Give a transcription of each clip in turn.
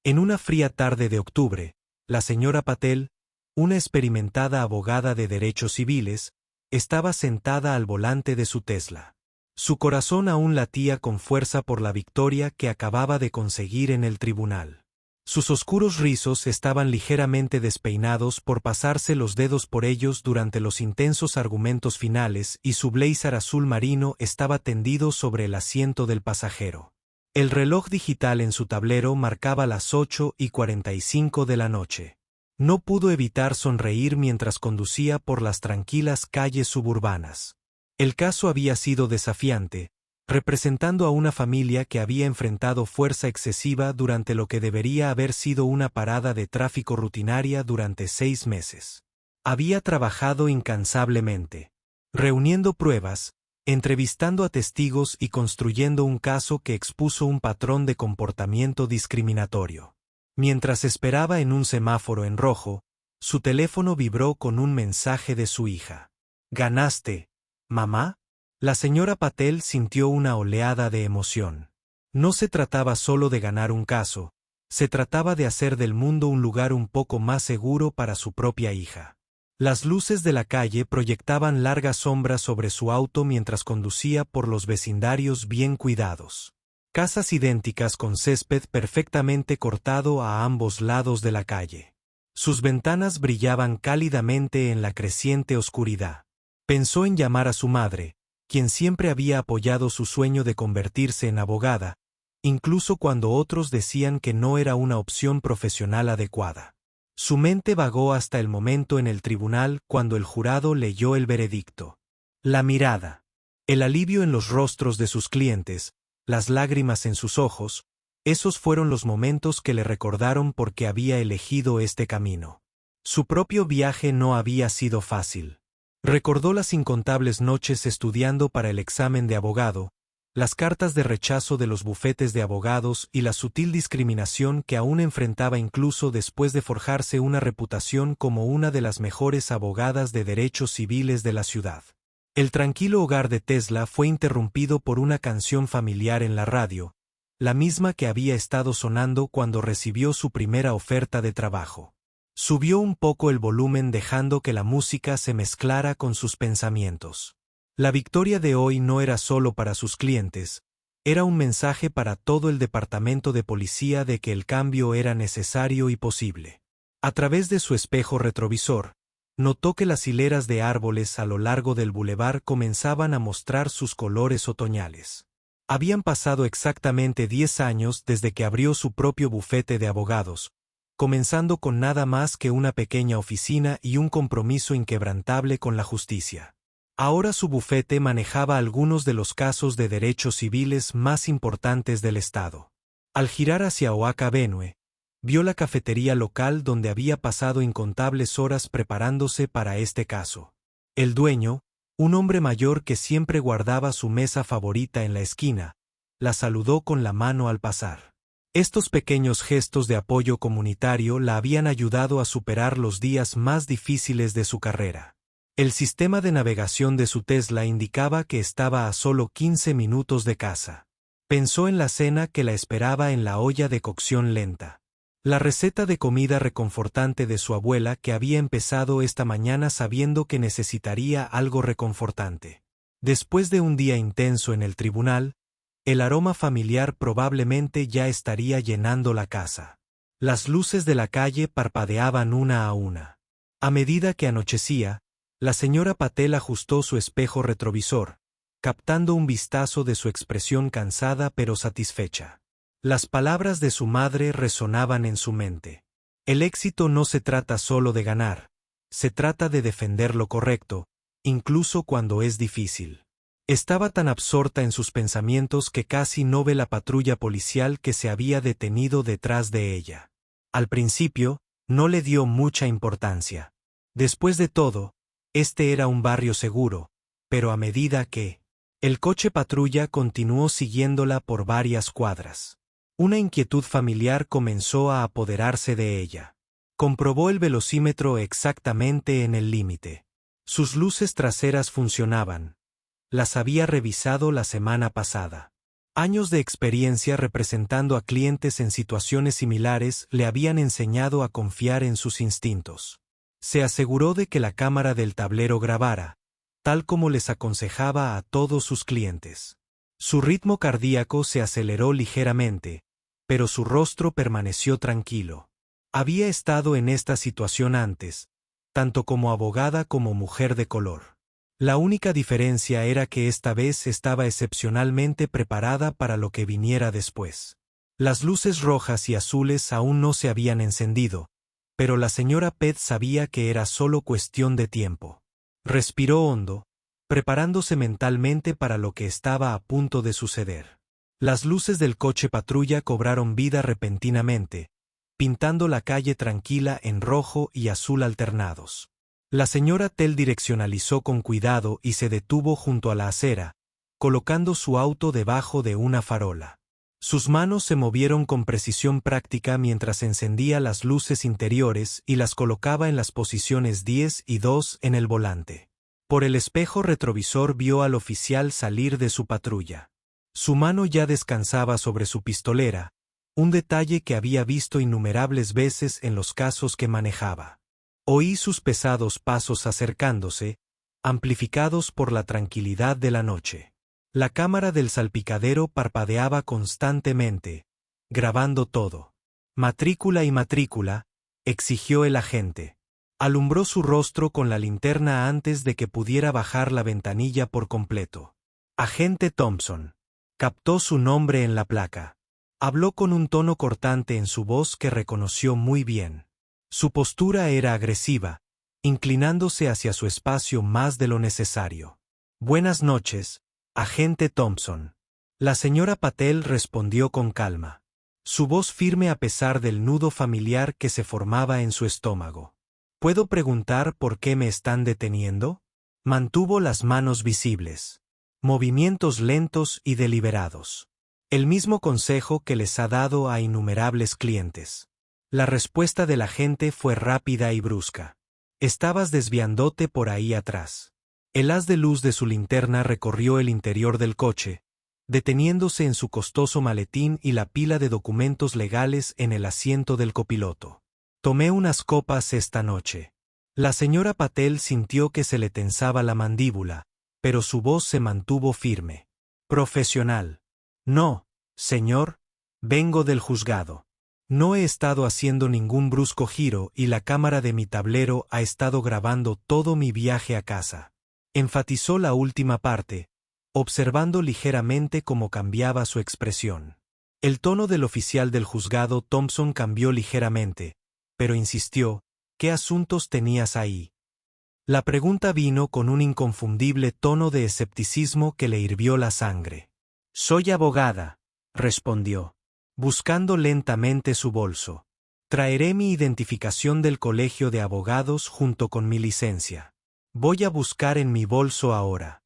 En una fría tarde de octubre, la señora Patel, una experimentada abogada de derechos civiles, estaba sentada al volante de su Tesla. Su corazón aún latía con fuerza por la victoria que acababa de conseguir en el tribunal. Sus oscuros rizos estaban ligeramente despeinados por pasarse los dedos por ellos durante los intensos argumentos finales y su blazer azul marino estaba tendido sobre el asiento del pasajero. El reloj digital en su tablero marcaba las 8:45 de la noche. No pudo evitar sonreír mientras conducía por las tranquilas calles suburbanas. El caso había sido desafiante, representando a una familia que había enfrentado fuerza excesiva durante lo que debería haber sido una parada de tráfico rutinaria durante 6 meses. Había trabajado incansablemente, reuniendo pruebas, entrevistando a testigos y construyendo un caso que expuso un patrón de comportamiento discriminatorio. Mientras esperaba en un semáforo en rojo, su teléfono vibró con un mensaje de su hija. «¿Ganaste, mamá?» La señora Patel sintió una oleada de emoción. No se trataba solo de ganar un caso, se trataba de hacer del mundo un lugar un poco más seguro para su propia hija. Las luces de la calle proyectaban largas sombras sobre su auto mientras conducía por los vecindarios bien cuidados. Casas idénticas con césped perfectamente cortado a ambos lados de la calle. Sus ventanas brillaban cálidamente en la creciente oscuridad. Pensó en llamar a su madre, quien siempre había apoyado su sueño de convertirse en abogada, incluso cuando otros decían que no era una opción profesional adecuada. Su mente vagó hasta el momento en el tribunal cuando el jurado leyó el veredicto. La mirada, el alivio en los rostros de sus clientes, las lágrimas en sus ojos, esos fueron los momentos que le recordaron por qué había elegido este camino. Su propio viaje no había sido fácil. Recordó las incontables noches estudiando para el examen de abogado, las cartas de rechazo de los bufetes de abogados y la sutil discriminación que aún enfrentaba incluso después de forjarse una reputación como una de las mejores abogadas de derechos civiles de la ciudad. El tranquilo hogar de Tesla fue interrumpido por una canción familiar en la radio, la misma que había estado sonando cuando recibió su primera oferta de trabajo. Subió un poco el volumen dejando que la música se mezclara con sus pensamientos. La victoria de hoy no era solo para sus clientes, era un mensaje para todo el departamento de policía de que el cambio era necesario y posible. A través de su espejo retrovisor, notó que las hileras de árboles a lo largo del bulevar comenzaban a mostrar sus colores otoñales. Habían pasado exactamente 10 años desde que abrió su propio bufete de abogados, comenzando con nada más que una pequeña oficina y un compromiso inquebrantable con la justicia. Ahora su bufete manejaba algunos de los casos de derechos civiles más importantes del estado. Al girar hacia Oak Avenue, vio la cafetería local donde había pasado incontables horas preparándose para este caso. El dueño, un hombre mayor que siempre guardaba su mesa favorita en la esquina, la saludó con la mano al pasar. Estos pequeños gestos de apoyo comunitario la habían ayudado a superar los días más difíciles de su carrera. El sistema de navegación de su Tesla indicaba que estaba a solo 15 minutos de casa. Pensó en la cena que la esperaba en la olla de cocción lenta. La receta de comida reconfortante de su abuela que había empezado esta mañana sabiendo que necesitaría algo reconfortante. Después de un día intenso en el tribunal, el aroma familiar probablemente ya estaría llenando la casa. Las luces de la calle parpadeaban una a una. A medida que anochecía, la señora Patel ajustó su espejo retrovisor, captando un vistazo de su expresión cansada pero satisfecha. Las palabras de su madre resonaban en su mente. El éxito no se trata solo de ganar, se trata de defender lo correcto, incluso cuando es difícil. Estaba tan absorta en sus pensamientos que casi no ve la patrulla policial que se había detenido detrás de ella. Al principio, no le dio mucha importancia. Después de todo, este era un barrio seguro, pero a medida que el coche patrulla continuó siguiéndola por varias cuadras, una inquietud familiar comenzó a apoderarse de ella. Comprobó el velocímetro exactamente en el límite. Sus luces traseras funcionaban. Las había revisado la semana pasada. Años de experiencia representando a clientes en situaciones similares le habían enseñado a confiar en sus instintos. Se aseguró de que la cámara del tablero grabara, tal como les aconsejaba a todos sus clientes. Su ritmo cardíaco se aceleró ligeramente, pero su rostro permaneció tranquilo. Había estado en esta situación antes, tanto como abogada como mujer de color. La única diferencia era que esta vez estaba excepcionalmente preparada para lo que viniera después. Las luces rojas y azules aún no se habían encendido, pero la señora Pett sabía que era solo cuestión de tiempo. Respiró hondo, preparándose mentalmente para lo que estaba a punto de suceder. Las luces del coche patrulla cobraron vida repentinamente, pintando la calle tranquila en rojo y azul alternados. La señora Tell direccionalizó con cuidado y se detuvo junto a la acera, colocando su auto debajo de una farola. Sus manos se movieron con precisión práctica mientras encendía las luces interiores y las colocaba en las posiciones 10 y 2 en el volante. Por el espejo retrovisor vio al oficial salir de su patrulla. Su mano ya descansaba sobre su pistolera, un detalle que había visto innumerables veces en los casos que manejaba. Oí sus pesados pasos acercándose, amplificados por la tranquilidad de la noche. La cámara del salpicadero parpadeaba constantemente, grabando todo. Matrícula y matrícula, exigió el agente. Alumbró su rostro con la linterna antes de que pudiera bajar la ventanilla por completo. Agente Thompson. Captó su nombre en la placa. Habló con un tono cortante en su voz que reconoció muy bien. Su postura era agresiva, inclinándose hacia su espacio más de lo necesario. Buenas noches, agente Thompson. La señora Patel respondió con calma. Su voz firme a pesar del nudo familiar que se formaba en su estómago. ¿Puedo preguntar por qué me están deteniendo? Mantuvo las manos visibles. Movimientos lentos y deliberados. El mismo consejo que les ha dado a innumerables clientes. La respuesta del agente fue rápida y brusca. Estabas desviándote por ahí atrás. El haz de luz de su linterna recorrió el interior del coche, deteniéndose en su costoso maletín y la pila de documentos legales en el asiento del copiloto. Tomé unas copas esta noche. La señora Patel sintió que se le tensaba la mandíbula, pero su voz se mantuvo firme. Profesional. No, señor, vengo del juzgado. No he estado haciendo ningún brusco giro y la cámara de mi tablero ha estado grabando todo mi viaje a casa. Enfatizó la última parte, observando ligeramente cómo cambiaba su expresión. El tono del oficial del juzgado Thompson cambió ligeramente, pero insistió, ¿qué asuntos tenías ahí? La pregunta vino con un inconfundible tono de escepticismo que le hirvió la sangre. Soy abogada, respondió, buscando lentamente su bolso. Traeré mi identificación del colegio de abogados junto con mi licencia. Voy a buscar en mi bolso ahora.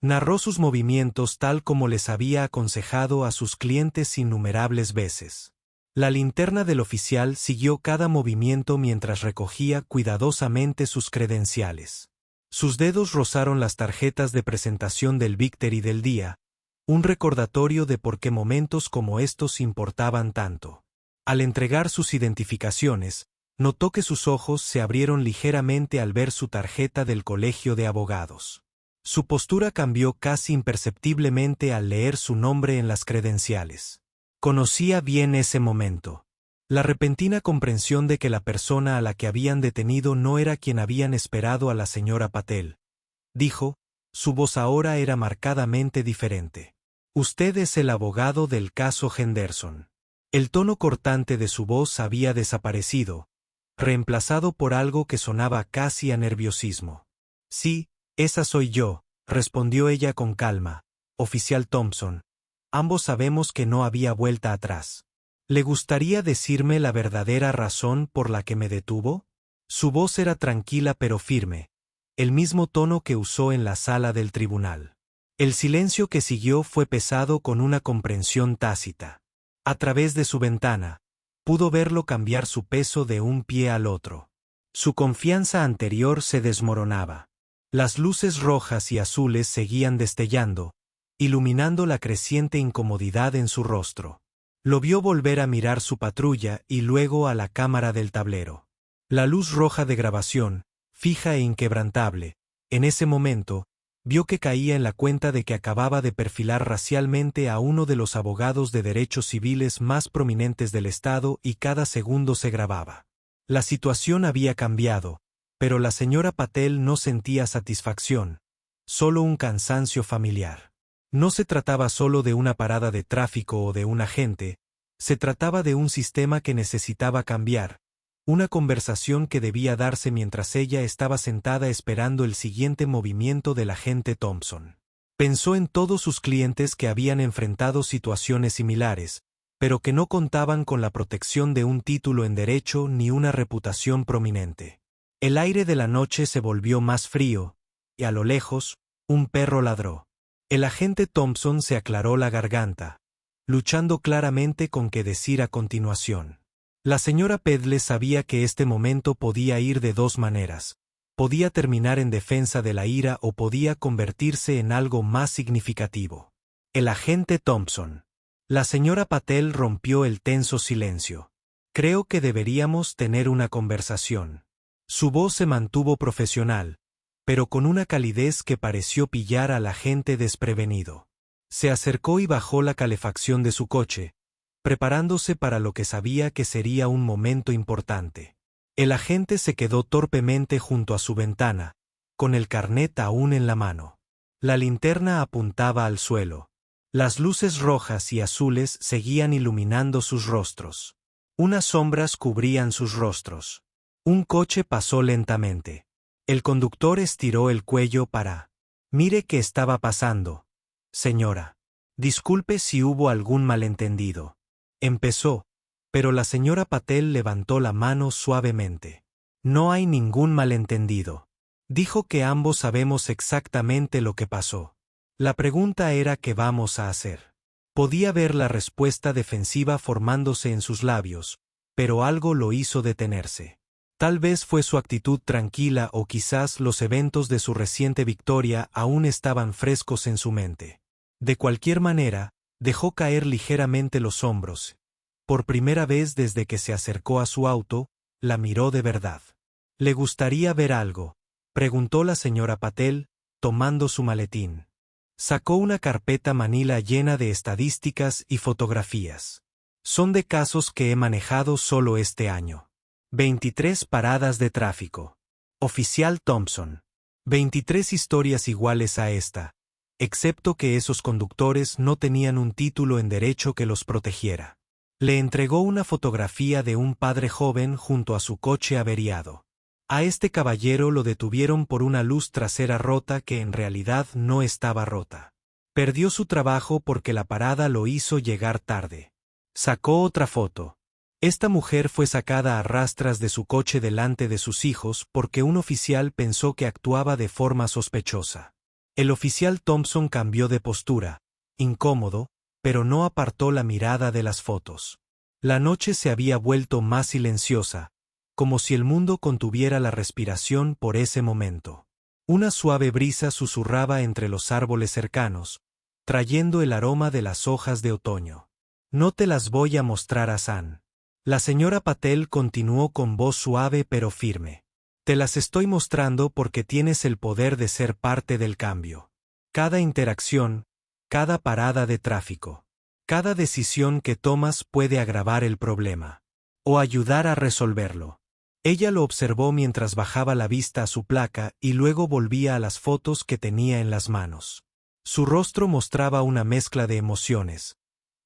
Narró sus movimientos tal como les había aconsejado a sus clientes innumerables veces. La linterna del oficial siguió cada movimiento mientras recogía cuidadosamente sus credenciales. Sus dedos rozaron las tarjetas de presentación del Victory del día, un recordatorio de por qué momentos como estos importaban tanto. Al entregar sus identificaciones, notó que sus ojos se abrieron ligeramente al ver su tarjeta del colegio de abogados. Su postura cambió casi imperceptiblemente al leer su nombre en las credenciales. Conocía bien ese momento. La repentina comprensión de que la persona a la que habían detenido no era quien habían esperado a la señora Patel. Dijo, su voz ahora era marcadamente diferente. Usted es el abogado del caso Henderson. El tono cortante de su voz había desaparecido, reemplazado por algo que sonaba casi a nerviosismo. Sí, esa soy yo, respondió ella con calma. Oficial Thompson, ambos sabemos que no había vuelta atrás. ¿Le gustaría decirme la verdadera razón por la que me detuvo? Su voz era tranquila pero firme, el mismo tono que usó en la sala del tribunal. El silencio que siguió fue pesado con una comprensión tácita. A través de su ventana, pudo verlo cambiar su peso de un pie al otro. Su confianza anterior se desmoronaba. Las luces rojas y azules seguían destellando, iluminando la creciente incomodidad en su rostro. Lo vio volver a mirar su patrulla y luego a la cámara del tablero. La luz roja de grabación, fija e inquebrantable, en ese momento, vio que caía en la cuenta de que acababa de perfilar racialmente a uno de los abogados de derechos civiles más prominentes del Estado y cada segundo se grababa. La situación había cambiado, pero la señora Patel no sentía satisfacción, solo un cansancio familiar. No se trataba solo de una parada de tráfico o de un agente, se trataba de un sistema que necesitaba cambiar, una conversación que debía darse mientras ella estaba sentada esperando el siguiente movimiento del agente Thompson. Pensó en todos sus clientes que habían enfrentado situaciones similares, pero que no contaban con la protección de un título en derecho ni una reputación prominente. El aire de la noche se volvió más frío, y a lo lejos, un perro ladró. El agente Thompson se aclaró la garganta, luchando claramente con qué decir a continuación. La señora Pedle sabía que este momento podía ir de dos maneras. Podía terminar en defensa de la ira o podía convertirse en algo más significativo. El agente Thompson. La señora Patel rompió el tenso silencio. Creo que deberíamos tener una conversación. Su voz se mantuvo profesional, pero con una calidez que pareció pillar al agente desprevenido. Se acercó y bajó la calefacción de su coche, preparándose para lo que sabía que sería un momento importante. El agente se quedó torpemente junto a su ventana, con el carnet aún en la mano. La linterna apuntaba al suelo. Las luces rojas y azules seguían iluminando sus rostros. Unas sombras cubrían sus rostros. Un coche pasó lentamente. El conductor estiró el cuello para... Mire qué estaba pasando, señora. Disculpe si hubo algún malentendido. Empezó, pero la señora Patel levantó la mano suavemente. No hay ningún malentendido. Dijo que ambos sabemos exactamente lo que pasó. La pregunta era ¿qué vamos a hacer? Podía ver la respuesta defensiva formándose en sus labios, pero algo lo hizo detenerse. Tal vez fue su actitud tranquila o quizás los eventos de su reciente victoria aún estaban frescos en su mente. De cualquier manera, dejó caer ligeramente los hombros. Por primera vez desde que se acercó a su auto, la miró de verdad. ¿Le gustaría ver algo?, preguntó la señora Patel, tomando su maletín. Sacó una carpeta manila llena de estadísticas y fotografías. Son de casos que he manejado solo este año. 23 paradas de tráfico. Oficial Thompson. 23 historias iguales a esta, excepto que esos conductores no tenían un título en derecho que los protegiera. Le entregó una fotografía de un padre joven junto a su coche averiado. A este caballero lo detuvieron por una luz trasera rota que en realidad no estaba rota. Perdió su trabajo porque la parada lo hizo llegar tarde. Sacó otra foto. Esta mujer fue sacada a rastras de su coche delante de sus hijos porque un oficial pensó que actuaba de forma sospechosa. El oficial Thompson cambió de postura, incómodo, pero no apartó la mirada de las fotos. La noche se había vuelto más silenciosa, como si el mundo contuviera la respiración por ese momento. Una suave brisa susurraba entre los árboles cercanos, trayendo el aroma de las hojas de otoño. No te las voy a mostrar a San. La señora Patel continuó con voz suave pero firme. Te las estoy mostrando porque tienes el poder de ser parte del cambio. Cada interacción, cada parada de tráfico, cada decisión que tomas puede agravar el problema o ayudar a resolverlo. Ella lo observó mientras bajaba la vista a su placa y luego volvía a las fotos que tenía en las manos. Su rostro mostraba una mezcla de emociones,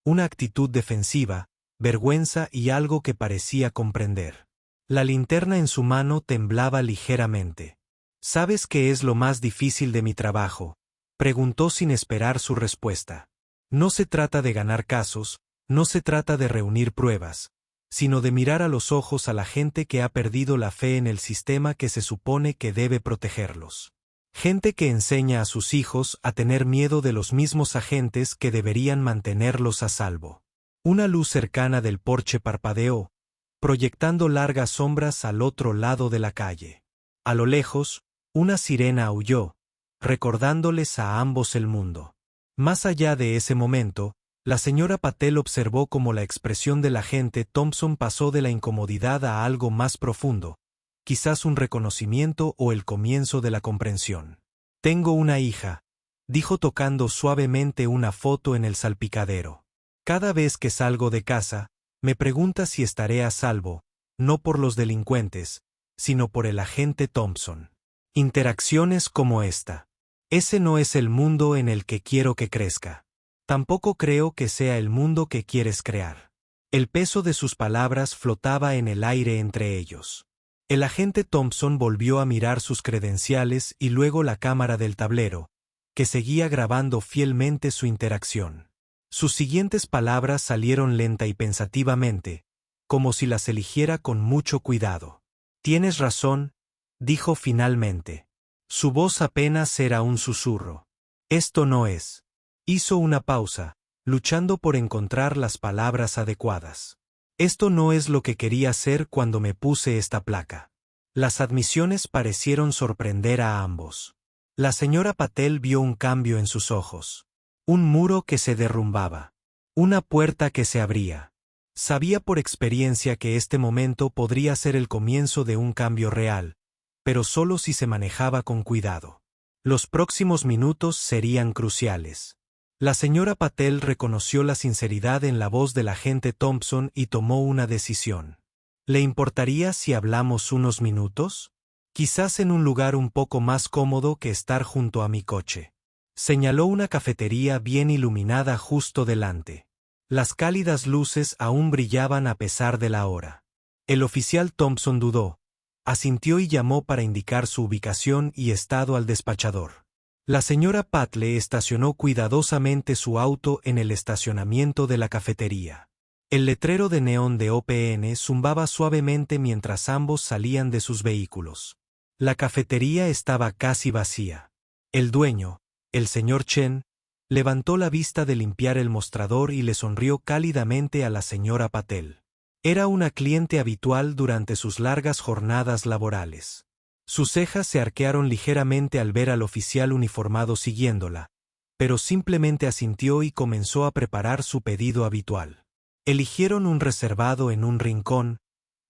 una actitud defensiva, vergüenza y algo que parecía comprender. La linterna en su mano temblaba ligeramente. ¿Sabes qué es lo más difícil de mi trabajo?, preguntó sin esperar su respuesta. No se trata de ganar casos, no se trata de reunir pruebas, sino de mirar a los ojos a la gente que ha perdido la fe en el sistema que se supone que debe protegerlos. Gente que enseña a sus hijos a tener miedo de los mismos agentes que deberían mantenerlos a salvo. Una luz cercana del porche parpadeó, proyectando largas sombras al otro lado de la calle. A lo lejos, una sirena aulló, recordándoles a ambos el mundo. Más allá de ese momento, la señora Patel observó cómo la expresión del agente Thompson pasó de la incomodidad a algo más profundo, quizás un reconocimiento o el comienzo de la comprensión. Tengo una hija, dijo tocando suavemente una foto en el salpicadero. Cada vez que salgo de casa, me pregunta si estaré a salvo, no por los delincuentes, sino por el agente Thompson. Interacciones como esta. Ese no es el mundo en el que quiero que crezca. Tampoco creo que sea el mundo que quieres crear. El peso de sus palabras flotaba en el aire entre ellos. El agente Thompson volvió a mirar sus credenciales y luego la cámara del tablero, que seguía grabando fielmente su interacción. Sus siguientes palabras salieron lenta y pensativamente, como si las eligiera con mucho cuidado. Tienes razón, dijo finalmente. Su voz apenas era un susurro. Esto no es. Hizo una pausa, luchando por encontrar las palabras adecuadas. Esto no es lo que quería hacer cuando me puse esta placa. Las admisiones parecieron sorprender a ambos. La señora Patel vio un cambio en sus ojos. Un muro que se derrumbaba. Una puerta que se abría. Sabía por experiencia que este momento podría ser el comienzo de un cambio real, pero solo si se manejaba con cuidado. Los próximos minutos serían cruciales. La señora Patel reconoció la sinceridad en la voz del agente Thompson y tomó una decisión. ¿Le importaría si hablamos unos minutos? Quizás en un lugar un poco más cómodo que estar junto a mi coche. Señaló una cafetería bien iluminada justo delante. Las cálidas luces aún brillaban a pesar de la hora. El oficial Thompson dudó, asintió y llamó para indicar su ubicación y estado al despachador. La señora Patel estacionó cuidadosamente su auto en el estacionamiento de la cafetería. El letrero de neón de OPN zumbaba suavemente mientras ambos salían de sus vehículos. La cafetería estaba casi vacía. El dueño, el señor Chen, levantó la vista de limpiar el mostrador y le sonrió cálidamente a la señora Patel. Era una cliente habitual durante sus largas jornadas laborales. Sus cejas se arquearon ligeramente al ver al oficial uniformado siguiéndola, pero simplemente asintió y comenzó a preparar su pedido habitual. Eligieron un reservado en un rincón,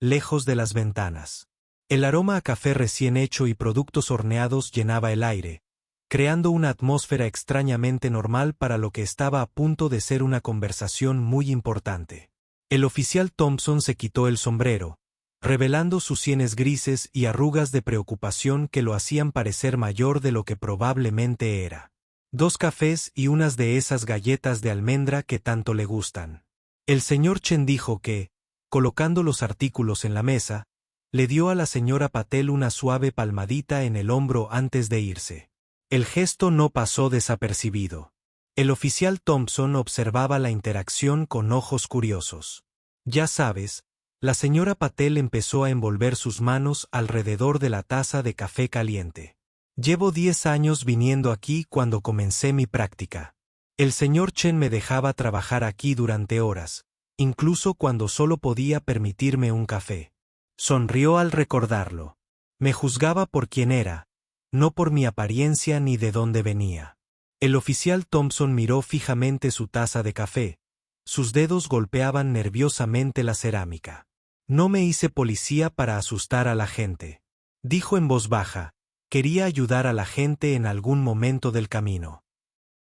lejos de las ventanas. El aroma a café recién hecho y productos horneados llenaba el aire, creando una atmósfera extrañamente normal para lo que estaba a punto de ser una conversación muy importante. El oficial Thompson se quitó el sombrero, revelando sus sienes grises y arrugas de preocupación que lo hacían parecer mayor de lo que probablemente era. 2 cafés y unas de esas galletas de almendra que tanto le gustan. El señor Chen dijo que, colocando los artículos en la mesa, le dio a la señora Patel una suave palmadita en el hombro antes de irse. El gesto no pasó desapercibido. El oficial Thompson observaba la interacción con ojos curiosos. Ya sabes, la señora Patel empezó a envolver sus manos alrededor de la taza de café caliente. Llevo 10 años viniendo aquí cuando comencé mi práctica. El señor Chen me dejaba trabajar aquí durante horas, incluso cuando solo podía permitirme un café. Sonrió al recordarlo. Me juzgaba por quien era, no por mi apariencia ni de dónde venía. El oficial Thompson miró fijamente su taza de café. Sus dedos golpeaban nerviosamente la cerámica. No me hice policía para asustar a la gente. Dijo en voz baja. Quería ayudar a la gente en algún momento del camino.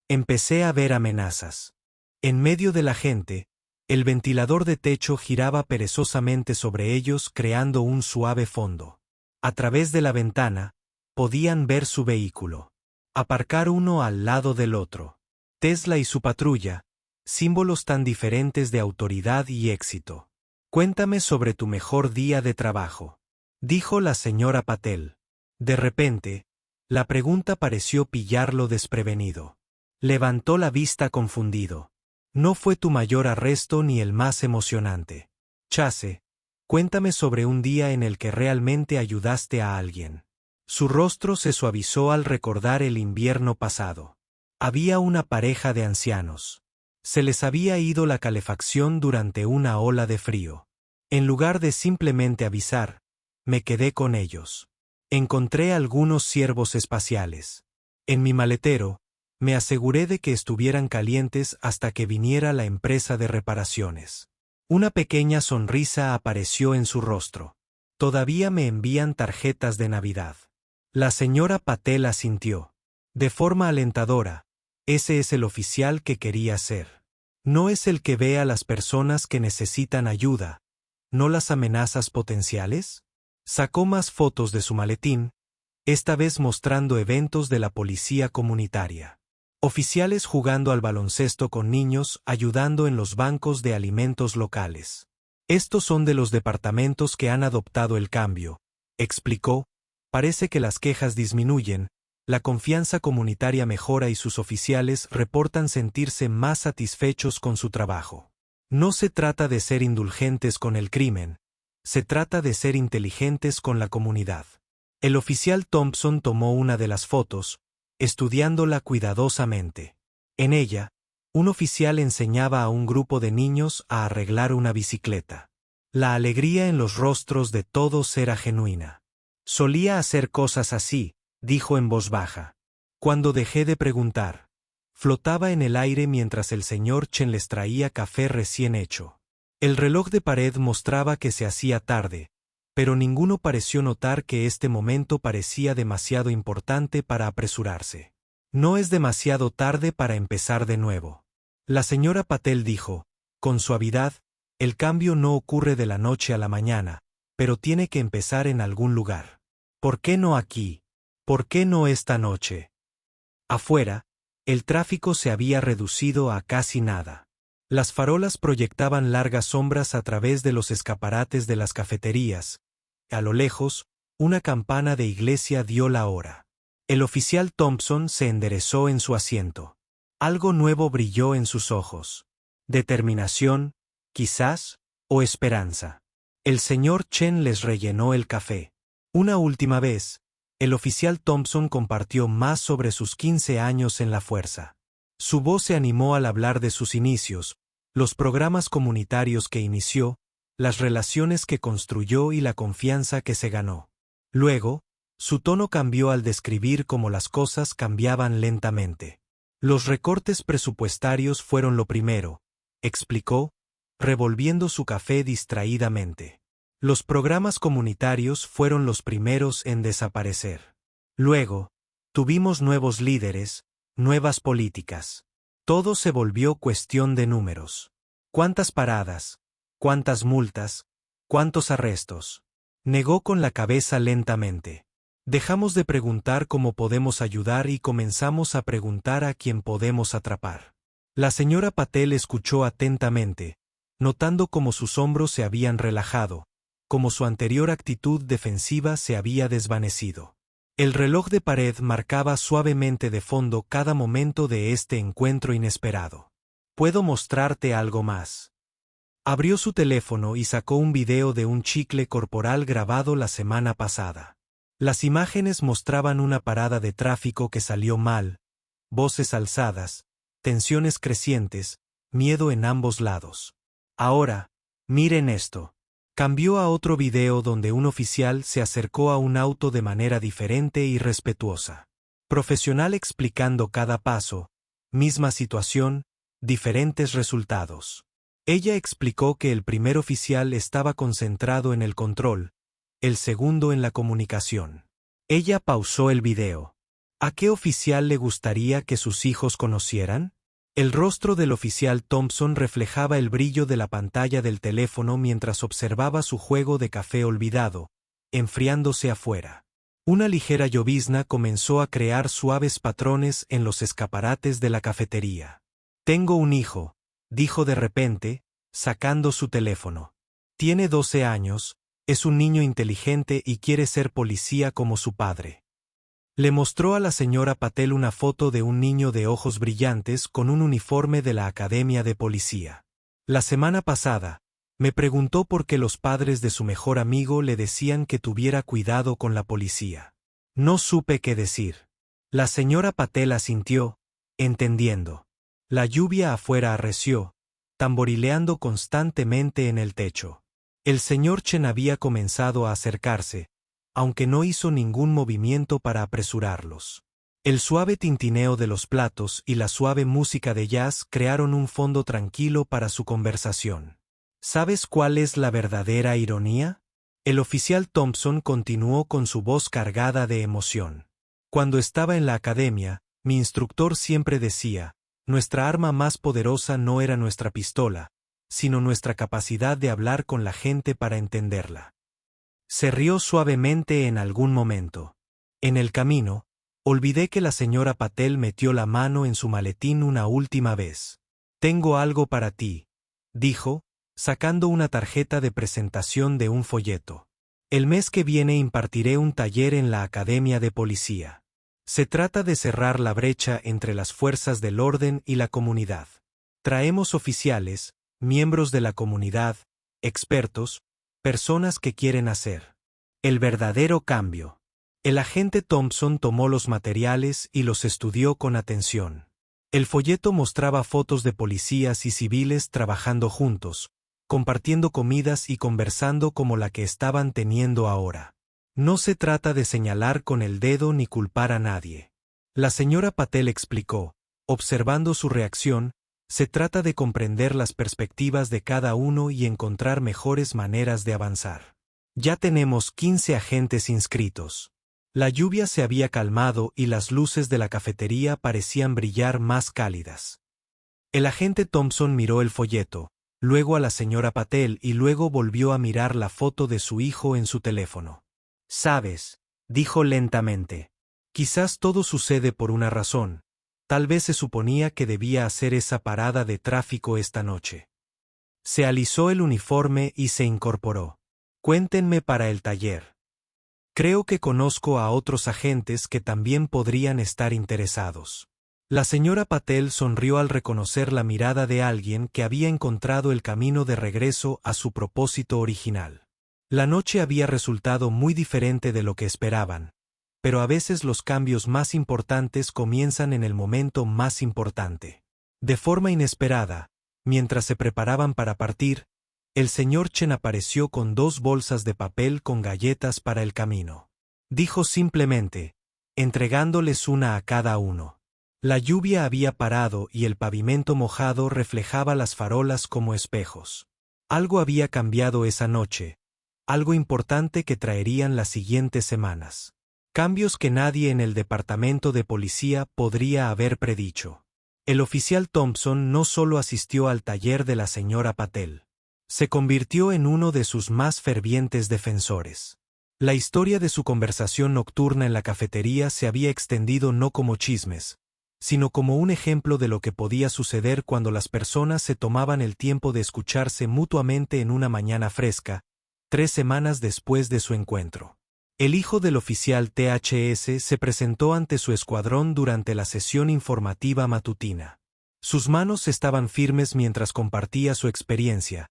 Empecé a ver amenazas. En medio de la gente, el ventilador de techo giraba perezosamente sobre ellos creando un suave fondo. A través de la ventana, podían ver su vehículo. Aparcar uno al lado del otro. Tesla y su patrulla, símbolos tan diferentes de autoridad y éxito. Cuéntame sobre tu mejor día de trabajo, dijo la señora Patel. De repente, la pregunta pareció pillarlo desprevenido. Levantó la vista confundido. No fue tu mayor arresto ni el más emocionante. Chase, cuéntame sobre un día en el que realmente ayudaste a alguien. Su rostro se suavizó al recordar el invierno pasado. Había una pareja de ancianos. Se les había ido la calefacción durante una ola de frío. En lugar de simplemente avisar, me quedé con ellos. Encontré algunos ciervos espaciales. En mi maletero, Me aseguré de que estuvieran calientes hasta que viniera la empresa de reparaciones. Una pequeña sonrisa apareció en su rostro. Todavía me envían tarjetas de Navidad. La señora Patel asintió. De forma alentadora. Ese es el oficial que quería ser. No es el que ve a las personas que necesitan ayuda, ¿no las amenazas potenciales? Sacó más fotos de su maletín, esta vez mostrando eventos de la policía comunitaria. Oficiales jugando al baloncesto con niños, ayudando en los bancos de alimentos locales. Estos son de los departamentos que han adoptado el cambio, explicó. Parece que las quejas disminuyen, la confianza comunitaria mejora y sus oficiales reportan sentirse más satisfechos con su trabajo. No se trata de ser indulgentes con el crimen, se trata de ser inteligentes con la comunidad. El oficial Thompson tomó una de las fotos, estudiándola cuidadosamente. En ella, un oficial enseñaba a un grupo de niños a arreglar una bicicleta. La alegría en los rostros de todos era genuina. Solía hacer cosas así, dijo en voz baja. Cuando dejé de preguntar, flotaba en el aire mientras el señor Chen les traía café recién hecho. El reloj de pared mostraba que se hacía tarde, pero ninguno pareció notar que este momento parecía demasiado importante para apresurarse. No es demasiado tarde para empezar de nuevo. La señora Patel dijo, con suavidad, el cambio no ocurre de la noche a la mañana, pero tiene que empezar en algún lugar. ¿Por qué no aquí? ¿Por qué no esta noche? Afuera, el tráfico se había reducido a casi nada. Las farolas proyectaban largas sombras a través de los escaparates de las cafeterías. A lo lejos, una campana de iglesia dio la hora. El oficial Thompson se enderezó en su asiento. Algo nuevo brilló en sus ojos. Determinación, quizás, o esperanza. El señor Chen les rellenó el café. Una última vez, el oficial Thompson compartió más sobre sus 15 años en la fuerza. Su voz se animó al hablar de sus inicios, los programas comunitarios que inició, las relaciones que construyó y la confianza que se ganó. Luego, su tono cambió al describir cómo las cosas cambiaban lentamente. Los recortes presupuestarios fueron lo primero, explicó, revolviendo su café distraídamente. Los programas comunitarios fueron los primeros en desaparecer. Luego, tuvimos nuevos líderes, nuevas políticas. Todo se volvió cuestión de números. ¿Cuántas paradas? ¿Cuántas multas? ¿Cuántos arrestos? Negó con la cabeza lentamente. Dejamos de preguntar cómo podemos ayudar y comenzamos a preguntar a quién podemos atrapar. La señora Patel escuchó atentamente, notando cómo sus hombros se habían relajado, como su anterior actitud defensiva se había desvanecido. El reloj de pared marcaba suavemente de fondo cada momento de este encuentro inesperado. ¿Puedo mostrarte algo más? Abrió su teléfono y sacó un video de un chicle corporal grabado la semana pasada. Las imágenes mostraban una parada de tráfico que salió mal, voces alzadas, tensiones crecientes, miedo en ambos lados. Ahora, miren esto. Cambió a otro video donde un oficial se acercó a un auto de manera diferente y respetuosa. Profesional explicando cada paso, misma situación, diferentes resultados. Ella explicó que el primer oficial estaba concentrado en el control, el segundo en la comunicación. Ella pausó el video. ¿A qué oficial le gustaría que sus hijos conocieran? El rostro del oficial Thompson reflejaba el brillo de la pantalla del teléfono mientras observaba su juego de café olvidado, enfriándose afuera. Una ligera llovizna comenzó a crear suaves patrones en los escaparates de la cafetería. Tengo un hijo, dijo de repente, sacando su teléfono. Tiene 12 años, es un niño inteligente y quiere ser policía como su padre. Le mostró a la señora Patel una foto de un niño de ojos brillantes con un uniforme de la Academia de Policía. La semana pasada, me preguntó por qué los padres de su mejor amigo le decían que tuviera cuidado con la policía. No supe qué decir. La señora Patel asintió, entendiendo. La lluvia afuera arreció, tamborileando constantemente en el techo. El señor Chen había comenzado a acercarse, aunque no hizo ningún movimiento para apresurarlos. El suave tintineo de los platos y la suave música de jazz crearon un fondo tranquilo para su conversación. ¿Sabes cuál es la verdadera ironía? El oficial Thompson continuó con su voz cargada de emoción. Cuando estaba en la academia, mi instructor siempre decía, nuestra arma más poderosa no era nuestra pistola, sino nuestra capacidad de hablar con la gente para entenderla. Se rió suavemente en algún momento. En el camino, olvidé que la señora Patel metió la mano en su maletín una última vez. Tengo algo para ti, dijo, sacando una tarjeta de presentación de un folleto. El mes que viene impartiré un taller en la Academia de Policía. Se trata de cerrar la brecha entre las fuerzas del orden y la comunidad. Traemos oficiales, miembros de la comunidad, expertos, personas que quieren hacer el verdadero cambio. El agente Thompson tomó los materiales y los estudió con atención. El folleto mostraba fotos de policías y civiles trabajando juntos, compartiendo comidas y conversando como la que estaban teniendo ahora. No se trata de señalar con el dedo ni culpar a nadie. La señora Patel explicó, observando su reacción, se trata de comprender las perspectivas de cada uno y encontrar mejores maneras de avanzar. Ya tenemos 15 agentes inscritos. La lluvia se había calmado y las luces de la cafetería parecían brillar más cálidas. El agente Thompson miró el folleto, luego a la señora Patel y luego volvió a mirar la foto de su hijo en su teléfono. «Sabes», dijo lentamente, «quizás todo sucede por una razón. Tal vez se suponía que debía hacer esa parada de tráfico esta noche». Se alisó el uniforme y se incorporó. «Cuéntenme para el taller. Creo que conozco a otros agentes que también podrían estar interesados». La señora Patel sonrió al reconocer la mirada de alguien que había encontrado el camino de regreso a su propósito original. La noche había resultado muy diferente de lo que esperaban, pero a veces los cambios más importantes comienzan en el momento más importante. De forma inesperada, mientras se preparaban para partir, el señor Chen apareció con 2 bolsas de papel con galletas para el camino. Dijo simplemente, entregándoles una a cada uno. La lluvia había parado y el pavimento mojado reflejaba las farolas como espejos. Algo había cambiado esa noche, algo importante que traerían las siguientes semanas. Cambios que nadie en el departamento de policía podría haber predicho. El oficial Thompson no solo asistió al taller de la señora Patel. Se convirtió en uno de sus más fervientes defensores. La historia de su conversación nocturna en la cafetería se había extendido no como chismes, sino como un ejemplo de lo que podía suceder cuando las personas se tomaban el tiempo de escucharse mutuamente en una mañana fresca, 3 semanas después de su encuentro. El hijo del oficial THS se presentó ante su escuadrón durante la sesión informativa matutina. Sus manos estaban firmes mientras compartía su experiencia,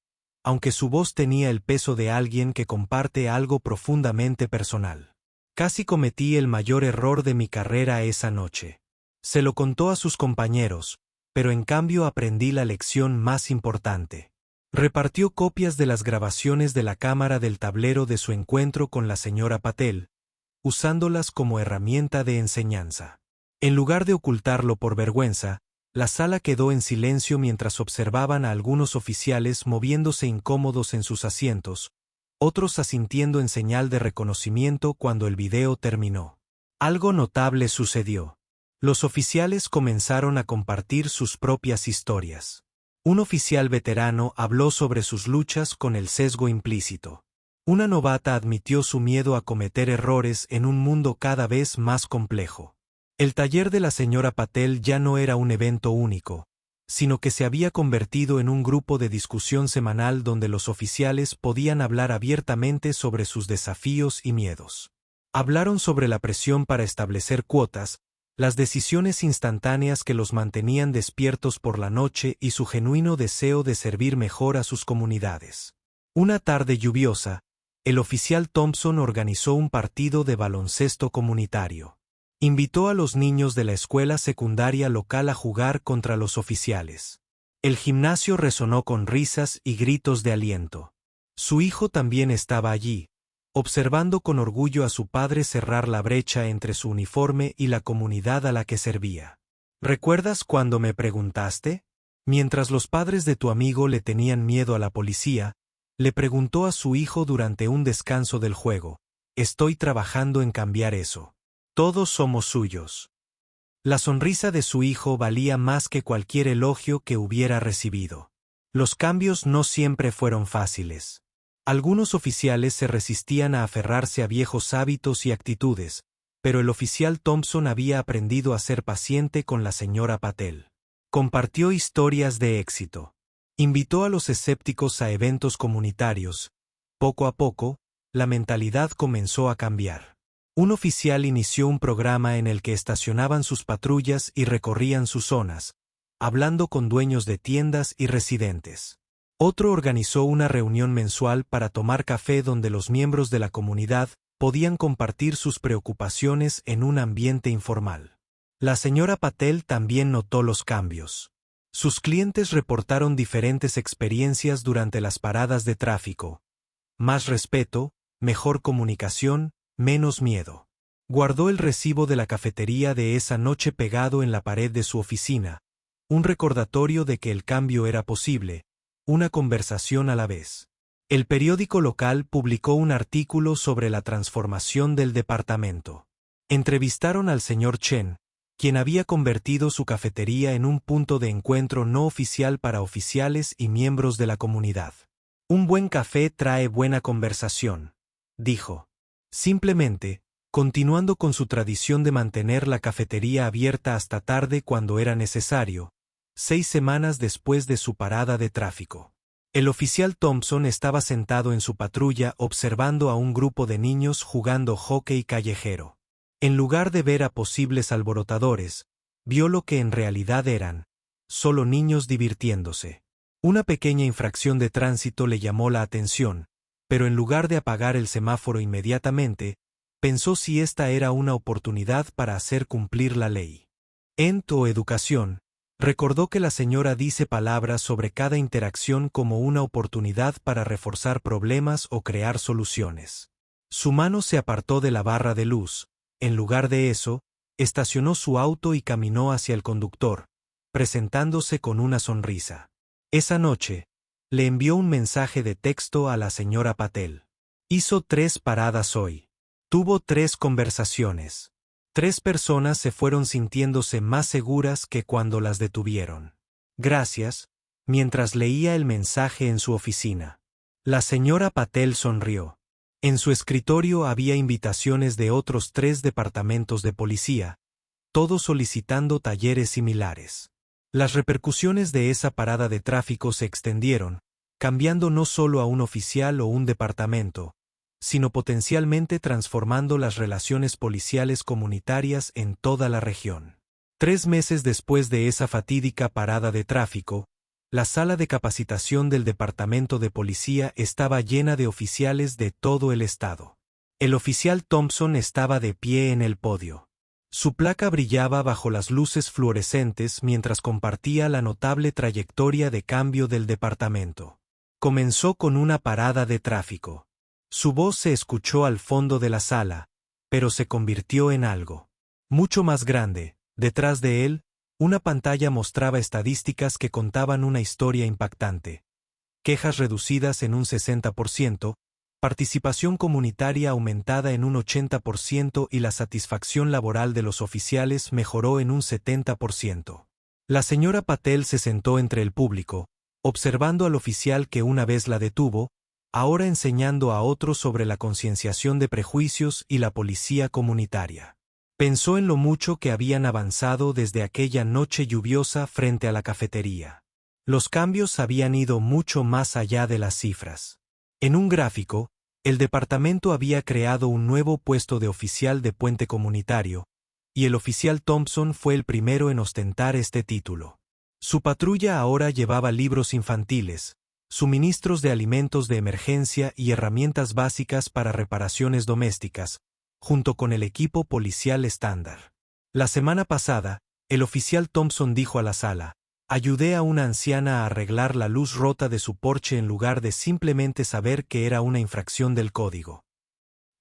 aunque su voz tenía el peso de alguien que comparte algo profundamente personal. Casi cometí el mayor error de mi carrera esa noche. Se lo contó a sus compañeros, pero en cambio aprendí la lección más importante. Repartió copias de las grabaciones de la cámara del tablero de su encuentro con la señora Patel, usándolas como herramienta de enseñanza. En lugar de ocultarlo por vergüenza, la sala quedó en silencio mientras observaban a algunos oficiales moviéndose incómodos en sus asientos, otros asintiendo en señal de reconocimiento cuando el video terminó. Algo notable sucedió. Los oficiales comenzaron a compartir sus propias historias. Un oficial veterano habló sobre sus luchas con el sesgo implícito. Una novata admitió su miedo a cometer errores en un mundo cada vez más complejo. El taller de la señora Patel ya no era un evento único, sino que se había convertido en un grupo de discusión semanal donde los oficiales podían hablar abiertamente sobre sus desafíos y miedos. Hablaron sobre la presión para establecer cuotas, las decisiones instantáneas que los mantenían despiertos por la noche y su genuino deseo de servir mejor a sus comunidades. Una tarde lluviosa, el oficial Thompson organizó un partido de baloncesto comunitario. Invitó a los niños de la escuela secundaria local a jugar contra los oficiales. El gimnasio resonó con risas y gritos de aliento. Su hijo también estaba allí, observando con orgullo a su padre cerrar la brecha entre su uniforme y la comunidad a la que servía. ¿Recuerdas cuando me preguntaste? Mientras los padres de tu amigo le tenían miedo a la policía, le preguntó a su hijo durante un descanso del juego: «Estoy trabajando en cambiar eso. Todos somos suyos». La sonrisa de su hijo valía más que cualquier elogio que hubiera recibido. Los cambios no siempre fueron fáciles. Algunos oficiales se resistían a aferrarse a viejos hábitos y actitudes, pero el oficial Thompson había aprendido a ser paciente con la señora Patel. Compartió historias de éxito. Invitó a los escépticos a eventos comunitarios. Poco a poco, la mentalidad comenzó a cambiar. Un oficial inició un programa en el que estacionaban sus patrullas y recorrían sus zonas, hablando con dueños de tiendas y residentes. Otro organizó una reunión mensual para tomar café donde los miembros de la comunidad podían compartir sus preocupaciones en un ambiente informal. La señora Patel también notó los cambios. Sus clientes reportaron diferentes experiencias durante las paradas de tráfico. Más respeto, mejor comunicación, menos miedo. Guardó el recibo de la cafetería de esa noche pegado en la pared de su oficina, un recordatorio de que el cambio era posible, una conversación a la vez. El periódico local publicó un artículo sobre la transformación del departamento. Entrevistaron al señor Chen, quien había convertido su cafetería en un punto de encuentro no oficial para oficiales y miembros de la comunidad. Un buen café trae buena conversación, dijo. Simplemente, continuando con su tradición de mantener la cafetería abierta hasta tarde cuando era necesario, 6 semanas después de su parada de tráfico. El oficial Thompson estaba sentado en su patrulla observando a un grupo de niños jugando hockey callejero. En lugar de ver a posibles alborotadores, vio lo que en realidad eran: solo niños divirtiéndose. Una pequeña infracción de tránsito le llamó la atención, pero en lugar de apagar el semáforo inmediatamente, pensó si esta era una oportunidad para hacer cumplir la ley. En o educación, recordó que la señora dice palabras sobre cada interacción como una oportunidad para reforzar problemas o crear soluciones. Su mano se apartó de la barra de luz. En lugar de eso, estacionó su auto y caminó hacia el conductor, presentándose con una sonrisa. Esa noche, le envió un mensaje de texto a la señora Patel. Hizo 3 paradas hoy. Tuvo 3 conversaciones. 3 personas se fueron sintiéndose más seguras que cuando las detuvieron. Gracias, mientras leía el mensaje en su oficina. La señora Patel sonrió. En su escritorio había invitaciones de otros 3 departamentos de policía, todos solicitando talleres similares. Las repercusiones de esa parada de tráfico se extendieron, cambiando no solo a un oficial o un departamento, sino potencialmente transformando las relaciones policiales comunitarias en toda la región. 3 meses después de esa fatídica parada de tráfico, la sala de capacitación del departamento de policía estaba llena de oficiales de todo el estado. El oficial Thompson estaba de pie en el podio. Su placa brillaba bajo las luces fluorescentes mientras compartía la notable trayectoria de cambio del departamento. Comenzó con una parada de tráfico. Su voz se escuchó al fondo de la sala, pero se convirtió en algo mucho más grande. Detrás de él, una pantalla mostraba estadísticas que contaban una historia impactante. Quejas reducidas en un 60%, participación comunitaria aumentada en un 80% y la satisfacción laboral de los oficiales mejoró en un 70%. La señora Patel se sentó entre el público, observando al oficial que una vez la detuvo, ahora enseñando a otros sobre la concienciación de prejuicios y la policía comunitaria. Pensó en lo mucho que habían avanzado desde aquella noche lluviosa frente a la cafetería. Los cambios habían ido mucho más allá de las cifras. En un gráfico, el departamento había creado un nuevo puesto de oficial de puente comunitario, y el oficial Thompson fue el primero en ostentar este título. Su patrulla ahora llevaba libros infantiles, suministros de alimentos de emergencia y herramientas básicas para reparaciones domésticas, junto con el equipo policial estándar. La semana pasada, el oficial Thompson dijo a la sala: ayudé a una anciana a arreglar la luz rota de su porche en lugar de simplemente saber que era una infracción del código.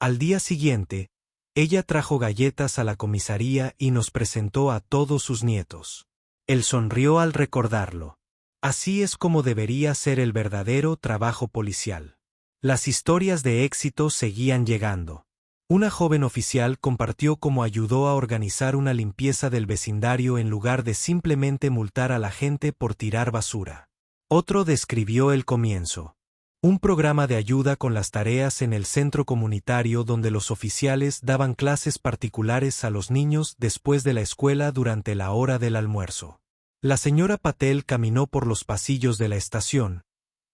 Al día siguiente, ella trajo galletas a la comisaría y nos presentó a todos sus nietos. Él sonrió al recordarlo. Así es como debería ser el verdadero trabajo policial. Las historias de éxito seguían llegando. Una joven oficial compartió cómo ayudó a organizar una limpieza del vecindario en lugar de simplemente multar a la gente por tirar basura. Otro describió el comienzo. Un programa de ayuda con las tareas en el centro comunitario donde los oficiales daban clases particulares a los niños después de la escuela durante la hora del almuerzo. La señora Patel caminó por los pasillos de la estación,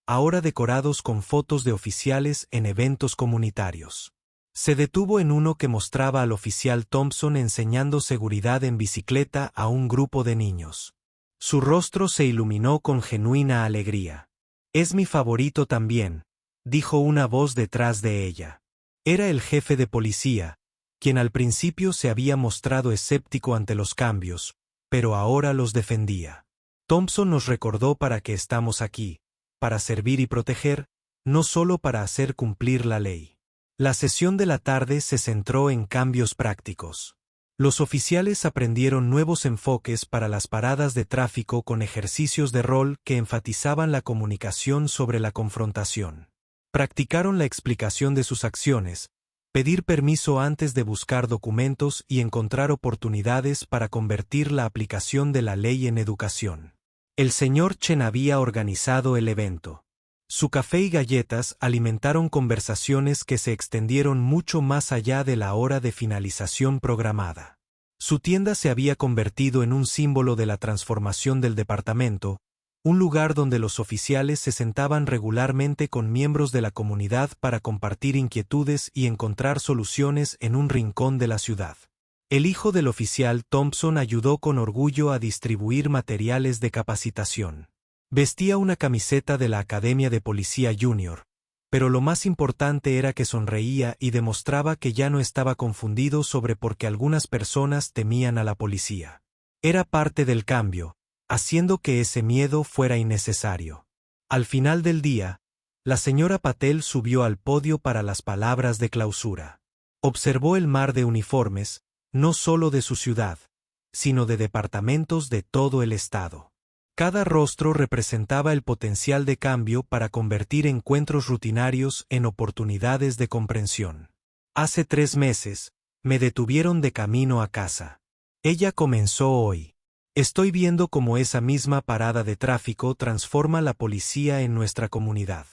ahora decorados con fotos de oficiales en eventos comunitarios. Se detuvo en uno que mostraba al oficial Thompson enseñando seguridad en bicicleta a un grupo de niños. Su rostro se iluminó con genuina alegría. «Es mi favorito también», dijo una voz detrás de ella. Era el jefe de policía, quien al principio se había mostrado escéptico ante los cambios, pero ahora los defendía. Thompson nos recordó para qué estamos aquí, para servir y proteger, no solo para hacer cumplir la ley. La sesión de la tarde se centró en cambios prácticos. Los oficiales aprendieron nuevos enfoques para las paradas de tráfico con ejercicios de rol que enfatizaban la comunicación sobre la confrontación. Practicaron la explicación de sus acciones, pedir permiso antes de buscar documentos y encontrar oportunidades para convertir la aplicación de la ley en educación. El señor Chen había organizado el evento. Su café y galletas alimentaron conversaciones que se extendieron mucho más allá de la hora de finalización programada. Su tienda se había convertido en un símbolo de la transformación del departamento, un lugar donde los oficiales se sentaban regularmente con miembros de la comunidad para compartir inquietudes y encontrar soluciones en un rincón de la ciudad. El hijo del oficial Thompson ayudó con orgullo a distribuir materiales de capacitación. Vestía una camiseta de la Academia de Policía Junior, pero lo más importante era que sonreía y demostraba que ya no estaba confundido sobre por qué algunas personas temían a la policía. Era parte del cambio, haciendo que ese miedo fuera innecesario. Al final del día, la señora Patel subió al podio para las palabras de clausura. Observó el mar de uniformes, no solo de su ciudad, sino de departamentos de todo el estado. Cada rostro representaba el potencial de cambio para convertir encuentros rutinarios en oportunidades de comprensión. Hace 3 meses, me detuvieron de camino a casa. Ella comenzó hoy. Estoy viendo cómo esa misma parada de tráfico transforma la policía en nuestra comunidad.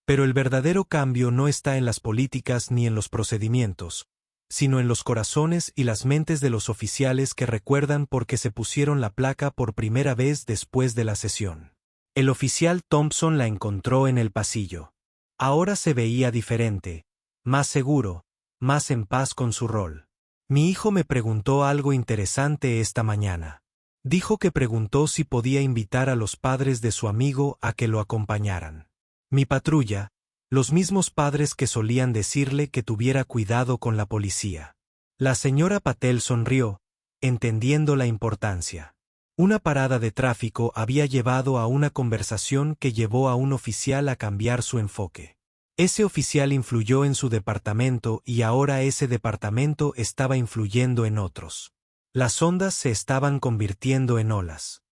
Pero el verdadero cambio no está en las políticas ni en los procedimientos, sino en los corazones y las mentes de los oficiales que recuerdan por qué se pusieron la placa por primera vez después de la sesión. El oficial Thompson la encontró en el pasillo. Ahora se veía diferente, más seguro, más en paz con su rol. Mi hijo me preguntó algo interesante esta mañana. Dijo que preguntó si podía invitar a los padres de su amigo a que lo acompañaran. Mi patrulla, los mismos padres que solían decirle que tuviera cuidado con la policía. La señora Patel sonrió, entendiendo la importancia. Una parada de tráfico había llevado a una conversación que llevó a un oficial a cambiar su enfoque. Ese oficial influyó en su departamento y ahora ese departamento estaba influyendo en otros. Las ondas se estaban convirtiendo en olas.